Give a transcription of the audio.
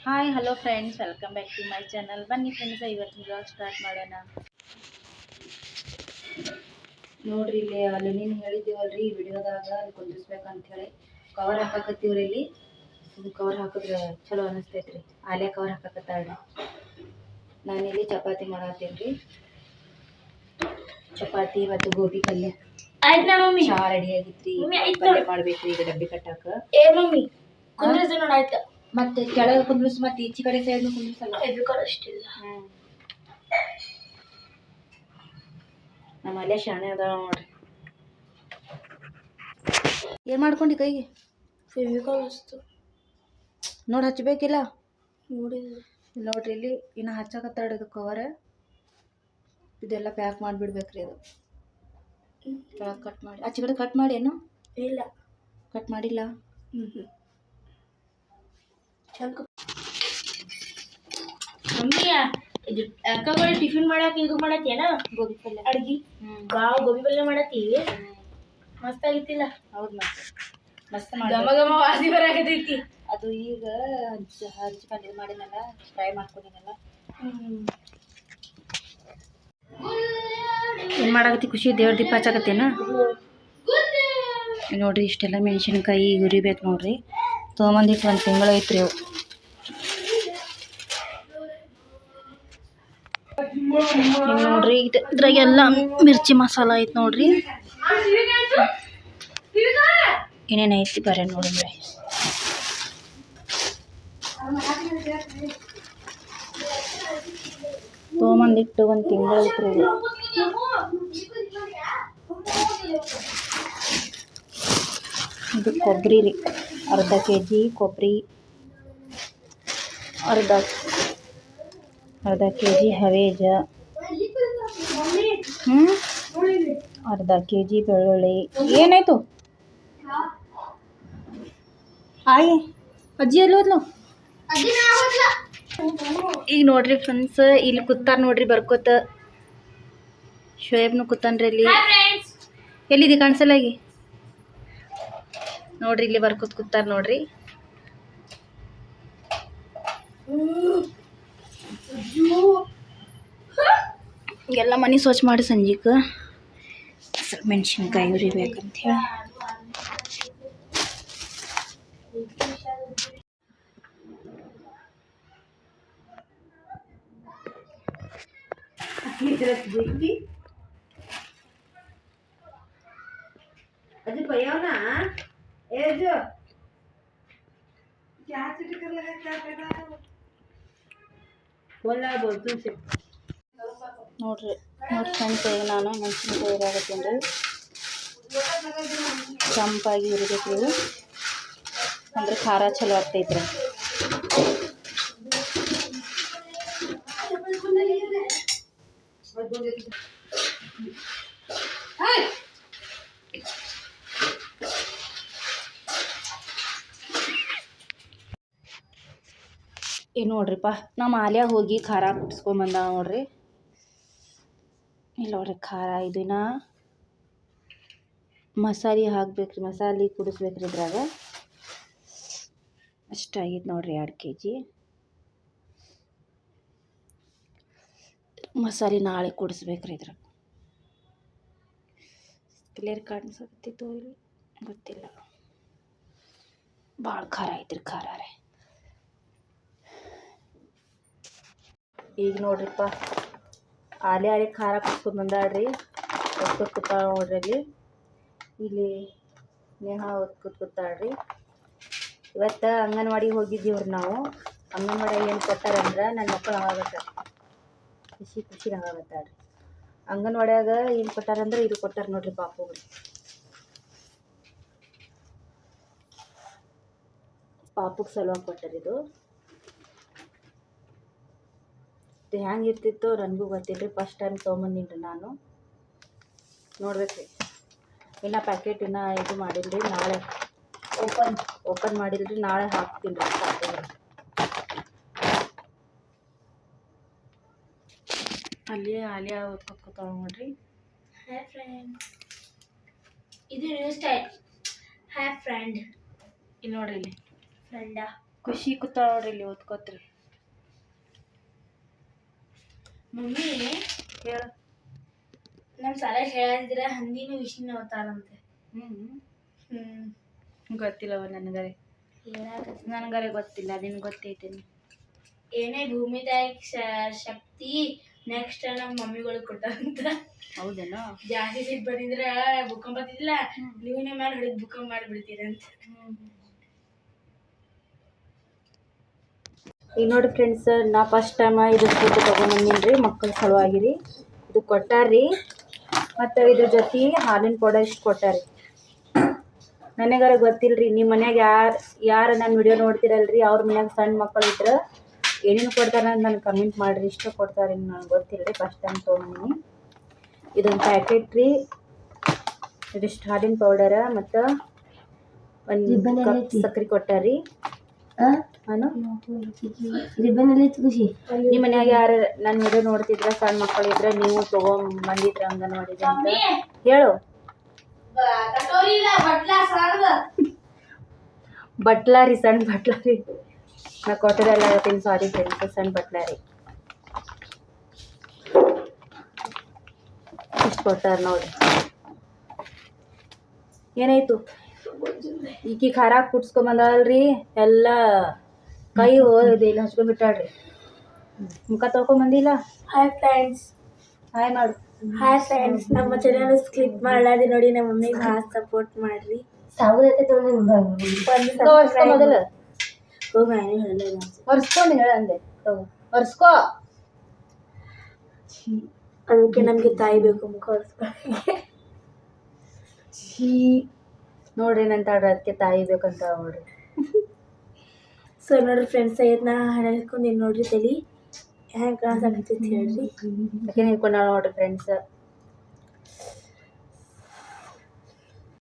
Hi hello friends, welcome back to my channel. ಬನ್ನಿ friends, ಇವತ್ತಿನ blog start ಮಾಡೋಣ. ನೋಡ್ರಿ, ಇಲ್ಲಿ ಅಲ್ಲಿ ನೀನು ಹೇಳಿದ್ದೀವಲ್ರಿ ಈ ವಿಡಿಯೋದಾಗ ಅಲ್ಲಿ ಕುಂದಿಸ್ಬೇಕಂತ ಹೇಳಿ ಕವರ್ ಹಾಕಕತ್ತೀವ್ರಿ. ಇಲ್ಲಿ ಇದು ಕವರ್ ಹಾಕಿದ್ರೆ ಚಲೋ ಅನಿಸ್ತೈತ್ರಿ. ಆಲೆ ಕವರ್ ಹಾಕಕತ್ತಾಳ್ರಿ. ನಾನಿಲ್ಲಿ ಚಪಾತಿ ಮಾಡತ್ತೀನಿ ರೀ. ಚಪಾತಿ ಮತ್ತು ಗೋಬಿ ಪಲ್ಯ ಆಯ್ತಾ ಮಮ್ಮಿ? ಚಾ ರೆಡಿ ಆಗಿತ್ರಿ. ಪಲ್ಯ ಮಾಡ್ಬೇಕ್ರಿ ಈಗ ಡಬ್ಬಿ ಕಟ್ಟಾಕ. ಏ ಮಮ್ಮಿ ಕುಂದ್ರಸ ನೋಡ ಆಯ್ತಾ. ಮತ್ತೆ ಕೆಳಗೆ ಕುಂದ್ರಿಸ್, ಮತ್ತೆ ಈಚೆ ಕಡೆ ಸೈಡ್ ಕುಂದ್ರಿಸಲ್ಲ. ಅಷ್ಟಿಲ್ಲ. ನಮ್ಮ ಅಲ್ಲೇ ಶಾಣೆ ಅದ ನೋಡ್ರಿ. ಏನ್ ಮಾಡ್ಕೊಂಡಿ ಕೈಗೆ? ಫೆವಿಕಾಲ್ ಅಷ್ಟು ನೋಡಿ ಹಚ್ಚಬೇಕಿಲ್ಲ. ನೋಡಿದ್ರಿ ನೋಡ್ರಿ, ಇಲ್ಲಿ ಇನ್ನು ಹಚ್ಚಕತ್ತಾಡ ಇದು ಕವರ್. ಇದೆಲ್ಲ ಪ್ಯಾಕ್ ಮಾಡಿಬಿಡ್ಬೇಕ್ರಿ. ಅದು ಕೆಳಗೆ ಕಟ್ ಮಾಡಿ, ಆಚೆ ಕಡೆ ಕಟ್ ಮಾಡಿ. ಏನು ಇಲ್ಲ ಕಟ್ ಮಾಡಿಲ್ಲ. ಮಮ್ಮಿ ಇದು ಅಕ್ಕಗಳು ಟಿಫಿನ್ ಮಾಡಾಕ ಇದು ಮಾಡತ್ತೇನ? ಗೋಬಿ ಪಲ್ಯ ಅಡ್ಗಿ. ಗೋಬಿ ಪಲ್ಯ ಮಾಡತ್ತೀವಿ. ಮಸ್ತ್ ಆಗಿತ್ತಿಲ್ಲ? ಹೌದು, ಮಸ್ತ್ ಘಮ ಘಮ ವಾಸಿ ಬರಾಕತೈತಿ. ಅದು ಈಗ ಹಂಚ್ಕೊಂಡು ಇದು ಮಾಡಿನಲ್ಲ, ಫ್ರೈ ಮಾಡ್ಕೊಂಡಿನಲ್ಲ. ಏನು ಮಾಡಾಕತ್ತಿ ಖುಷಿ? ದೇವ್ರ ದೀಪ ಹಚ್ಚಾಕತ್ತೇನ? ನೋಡ್ರಿ, ಇಷ್ಟೆಲ್ಲ ಮೆಣಸಿನ್ಕಾಯಿ ಉರಿಬೇಕು ನೋಡ್ರಿ. ತೊಗೊಂಬಂದಿಟ್ಟು 1 ತಿಂಗಳು ಐತ್ರಿ ಅವು. ನೋಡ್ರಿ, ಇದ್ರಾಗೆಲ್ಲ ಮಿರ್ಚಿ ಮಸಾಲ ಐತೆ ನೋಡ್ರಿ. ಏನೇನು ಐತಿ ಬರೀ ನೋಡಿದ್ರೆ. ತೊಗೊಂಬಂದಿಟ್ಟು 1 ತಿಂಗಳು ಐತ್ರಿ. ಇದು ಕೊಬ್ಬರಿ ರೀ, ಅರ್ಧ kg ಕೊಬ್ಬರಿ, ಅರ್ಧ kg ಹವೇಜ, ಅರ್ಧ kg ಬೆಳ್ಳುಳ್ಳಿ. ಏನಾಯ್ತು ಆಯಿ? ಅಜ್ಜಿ ಎಲ್ಲೋದ್ಲು? ಈಗ ನೋಡ್ರಿ ಫ್ರೆಂಡ್ಸ್, ಇಲ್ಲಿ ಕೂತಾರ ನೋಡ್ರಿ ಬರ್ಕೋತ. ಶೋಯಬ್ನು ಕೂತಾನ್ರಿ ಇಲ್ಲಿ. ಎಲ್ಲಿದೆ ಕಾಣಿಸಲಾಗಿ? ನೋಡ್ರಿ, ಇಲ್ಲಿ ಬರ್ಕೋತ ಕೂತಾರ ನೋಡ್ರಿ. ಎಲ್ಲ ಮನೆ ಸ್ವಚ್ಛ ಮಾಡಿ ಸಂಜೆಗೆ ಮೆಣಸಿನ್ಕಾಯಿ ಉರಿಬೇಕಂತ ಹೇಳಿ. अजी भैया ना ए जो क्या चीज कर लगा, क्या कर रहा है? बोला बोल तू से ನೋಡ್ರಿ. ನೋಡಿ ಫ್ರೆಂಡ್ಸ್, ಈಗ ನಾನು ಮೆಣಸಿನ್ಕಾಯಿ ಉರಿಯಾಕತ್ತೀನಿ ರೀ. ಕೆಂಪಾಗಿ ಉರಿಬೇಕು ಇವು, ಅಂದ್ರೆ ಖಾರ ಚಲೋ ಆಗ್ತೈತ್ರಿ. ಏನು ನೋಡ್ರಿಪ್ಪ, ನಮ್ಮ ಆಲ್ಯ ಹೋಗಿ ಖಾರ ಕುಟ್ಸ್ಕೊಂಬಂದ ನೋಡ್ರಿ. ಇಲ್ಲ ನೋಡ್ರಿ ಖಾರ. ಇದನ್ನ ಮಸಾಲೆ ಹಾಕ್ಬೇಕ್ರಿ, ಮಸಾಲೆ ಕುಡಿಸ್ಬೇಕ್ರಿ ಇದ್ರಾಗ. ಅಷ್ಟಾಗಿತ್ತು ನೋಡ್ರಿ, 2 kg ಮಸಾಲೆ ನಾಳೆ ಕುಡಿಸ್ಬೇಕ್ರಿ ಇದ್ರಾಗ. ಕ್ಲಿಯರ್ ಕಾಣಿಸಕತ್ತಿತ್ತು ಇಲ್ಲಿ, ಗೊತ್ತಿಲ್ಲ. ಭಾಳ ಖಾರ ಐತ್ರಿ, ಖಾರ ರೀ. ಈಗ ನೋಡ್ರಿಪ್ಪ, ಆಲೆ ಖಾರ ಕುಟ್ಸ್ಕೊಂಡು ಬಂದಾಳ್ರಿ. ಒತ್ಕೊತ್ ಕೂತಾಳ ನೋಡ್ರಿ ಅಲ್ಲಿ. ಇಲ್ಲಿ ನೇಹ ಒತ್ಕೊತ್ ಕೂತಾಳ್ರಿ. ಇವತ್ತು ಅಂಗನವಾಡಿಗೆ ಹೋಗಿದ್ದೀವ್ರಿ ನಾವು. ಅಂಗನವಾಡಿಯಾಗ ಏನು ಕೊಟ್ಟಾರಂದ್ರೆ, ನನ್ನ ಮಕ್ಕಳು ಹಂಗಾಗತ್ತಾರ, ಖುಷಿ ಹಂಗಾಗತ್ತಾಳ್ರಿ. ಅಂಗನವಾಡಿಯಾಗ ಏನು ಕೊಟ್ಟಾರಂದ್ರೆ ಇದು ಕೊಟ್ಟಾರ ನೋಡ್ರಿ ಪಾಪುಗ್ರಿ. ಪಾಪುಗೆ ಸಲುವಾಗಿ ಕೊಟ್ಟಾರ ಇದು. ಇದು ಹೆಂಗೆ ಇರ್ತಿತ್ತೋ ನನಗೂ ಗೊತ್ತಿಲ್ಲ ರೀ. ಫಸ್ಟ್ ಟೈಮ್ ತೊಗೊಂಬಂದಿನಿ ರೀ ನಾನು. ನೋಡ್ಬೇಕ್ರಿ, ಇನ್ನು ಪ್ಯಾಕೆಟ್ ಇನ್ನೂ ಇದು ಮಾಡಿಲ್ಲ ರೀ. ನಾಳೆ ಓಪನ್ ಮಾಡಿಲ್ಲ ರೀ, ನಾಳೆ ಹಾಕ್ತೀನಿ ರೀ ಪಾಪುಗೆ. ಅಲ್ಲಿ ಆಲಿಯಾ ಓದ್ಕೊತಾವ ನೋಡ್ರಿ. ಹಾಯ್ ಫ್ರೆಂಡ್, ಇದು ನ್ಯೂ ಸ್ಟೈಲ್. Hi friend. ಇಲ್ಲಿ ನೋಡ್ರಿ, ಇಲ್ಲಿ ಫ್ರೆಂಡಾ ಖುಷಿ ಕೂತಾಳ ನೋಡ್ರಿ ಇಲ್ಲಿ ಓದ್ಕೋತ್ರಿ. ಮಮ್ಮಿ ಹೇಳ. ನಮ್ಮ ಸಾಲ ಹೇಳಿದ್ರ ಹಂದಿನೂ ವಿಷ್ಣು ಅವತಾರಂತೆ. ಗೊತ್ತಿಲ್ಲವ ನನಗರೆ. ನನಗರೆ ಗೊತ್ತಿಲ್ಲ, ನಿನ್ಗೆ ಗೊತ್ತೈತೇನೆ. ಏನೇ ಭೂಮಿದಾಯ ಶಕ್ತಿ ನೆಕ್ಸ್ಟ್ ನಮ್ಮ ಮಮ್ಮಿಗಳು ಕೊಟ್ಟಾರಂತ. ಹೌದೇನೋ? ಜಾಸ್ತಿ ಸಿಟ್ಟು ಬಂದಿದ್ರ ಭೂಕಂಪ ಬರ್ತಿದ್ದಿಲ್ಲ, ನೀವೇ ಮೇಲೆ ಹಿಡಿದು ಭೂಕಂಪ ಮಾಡಿಬಿಡ್ತೀರಂತ. ಈಗ ನೋಡಿ ಫ್ರೆಂಡ್ಸ್, ನಾ ಫಸ್ಟ್ ಟೈಮ್ ಇದು ಫುಡ್ ತೊಗೊಂಬಂದಿನಿ ಮಕ್ಕಳ ಸಲುವಾಗಿರಿ. ಇದು ಕೊಟ್ಟಾರ್ರಿ, ಮತ್ತು ಇದ್ರ ಜೊತೆ ಹಾಲಿನ ಪೌಡರ್ ಇಷ್ಟು ಕೊಟ್ಟಾರಿ. ನನಗಾರ ಗೊತ್ತಿಲ್ಲರಿ, ನಿಮ್ಮ ಮನ್ಯಾಗ ಯಾರು ನನ್ನ ವಿಡಿಯೋ ನೋಡ್ತಿರಲ್ರಿ, ಅವ್ರ ಮನ್ಯಾಗ ಸಣ್ಣ ಮಕ್ಕಳು ಇದ್ರೆ ಏನೇನು ಕೊಡ್ತಾರೆ ಅಂತ ನನಗೆ ಕಮೆಂಟ್ ಮಾಡಿರಿ. ಇಷ್ಟು ಕೊಡ್ತಾರೆ ನನಗೆ ಗೊತ್ತಿಲ್ಲ ರೀ, ಫಸ್ಟ್ ಟೈಮ್ ತೊಗೊಂಡಿನಿ. ಇದೊಂದು ಪ್ಯಾಕೆಟ್ ರೀ, ಇದಿಷ್ಟು ಹಾಲಿನ ಪೌಡರ ಮತ್ತು ಒಂದು ಕಪ್ ಸಕ್ಕರೆ ಕೊಟ್ಟಾರಿ. ನಿಮ್ಮ ಮನ್ಯಾಗ ಯಾರು ನನ್ನ ವಿಡಿಯೋ ನೋಡ್ತಿದ್ರೆ ಸಣ್ಣ ಮಕ್ಕಳು ಇದ್ರೆ ನೀವು ತೊಗೊಂಬಂದಿದ್ರೆ ಅಂಗನವಾಡಿಗೆ ಅಂತ ಹೇಳು. ಬಟ್ಲಾ ರೀ, ಸಣ್ಣ ಬಟ್ಲಾ ರೀ. ನಾ ಕೊಟ್ಟಿರಲ್ಲ ಆಗತ್ತೀನಿ, ಸಾರಿ ಫ್ರೆಂಡ್ಸ್, ಸಣ್ಣ ಬಟ್ಲಾ ರೀ. ಇಷ್ಟು ಕೊಟ್ಟಾರ ನೋಡ್ರಿ. ಏನಾಯ್ತು? ಈಕಿ ಖಾರ ಕುಟ್ಸ್ಕೊಂಬಂದಲ್ರಿ, ಎಲ್ಲ ಕೈ ಹೋದ ಇಲ್ಲಿ ಹಚ್ಕೊಂಡ್ಬಿಟ್ಟಾಳ್ರಿ. ಮುಖ ತೊಳ್ಕೊಂಬಂದಿಲ್ಲ. Hi friends. ಹಾಯ್ ಮಾಡು. ಹಾಯ್ ಫ್ರೆಂಡ್ಸ್, ನಮ್ಮ ಚಾನಲ್ ಕ್ಲಿಕ್ ಮಾಡಾದಿ ನೋಡಿ, ನಮ್ಮ ಮಮ್ಮಿಗೆ ಭಾಳ ಸಪೋರ್ಟ್ ಮಾಡ್ರಿ. ಮೊದಲು ಹೋಗಿ ಹೇಳಲ್ಲ ಒರ್ಸ್ಕೊಂಡು ಹೇಳಂದೆ, ತಗೋ ಒರ್ಸ್ಕೋ. ಅದಕ್ಕೆ ನಮಗೆ ತಾಯಿ ಬೇಕು ಮುಖ ಒರೆಸ್ಕೊಳ್ಳೋಕ್ಕೆ. ನೋಡ್ರಿ ನಂತಾಡ್ರಿ, ಅದಕ್ಕೆ ತಾಯಿ ಬೇಕಂತ ನೋಡ್ರಿ. ಸೊ ನೋಡ್ರಿ ಫ್ರೆಂಡ್ಸ್, ಇದನ್ನ ಹಣೆಲ್ಕೊಂಡು ನೋಡ್ರಿ ತಲೆ ಹೆಂಗೆ ಕಾಣಿಸಕತ್ತೈತಿ ಹೇಳ್ರಿ. ಯಾಕೆ ಹಿಡ್ಕೊಂಡ ನೋಡ್ರಿ ಫ್ರೆಂಡ್ಸ್.